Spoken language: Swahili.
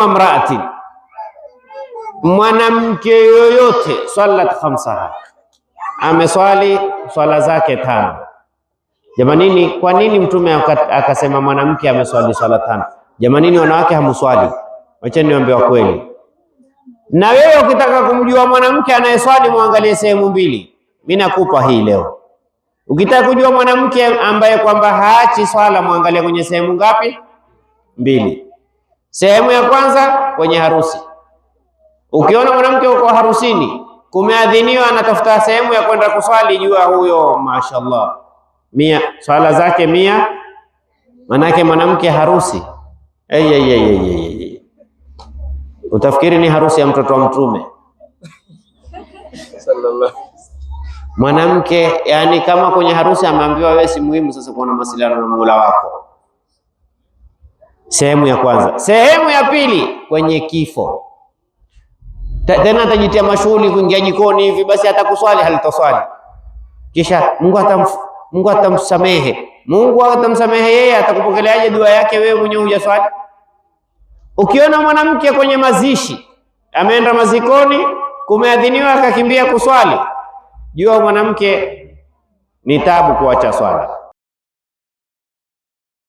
Amraati, mwanamke yoyote sallat khamsaha, ameswali swala zake tano. Jamanini, kwa nini Mtume akasema mwanamke ameswali swala tano? Jamanini, wanawake hamuswali? Wacha niwaambie kweli. Na wewe ukitaka kumjua mwanamke anayeswali, muangalie sehemu mbili. Mimi nakupa hii leo. Ukitaka kujua mwanamke ambaye kwamba haachi swala, muangalie kwenye sehemu ngapi? Mbili. Sehemu ya kwanza kwenye harusi. Ukiona mwanamke uko harusini, kumeadhiniwa, anatafuta sehemu ya kwenda kuswali, jua huyo mashaallah swala zake 100. Manake mwanamke harusi, utafikiri ni harusi ya mtoto wa Mtume sallallahu. Mwanamke yani kama kwenye harusi ameambiwa wewe si muhimu sasa kuwa na mawasiliano na Mola wako. Sehemu ya kwanza. Sehemu ya pili kwenye kifo. Tena atajitia mashughuli kuingia jikoni hivi, basi atakuswali halitoswali. Kisha Mungu atamsamehe. Mungu atamsamehe yeye, atakupokeleaje dua yake wewe mwenyewe hujaswali? Ukiona mwanamke kwenye mazishi, ameenda mazikoni, kumeadhiniwa akakimbia kuswali, jua mwanamke ni tabu kuacha swala.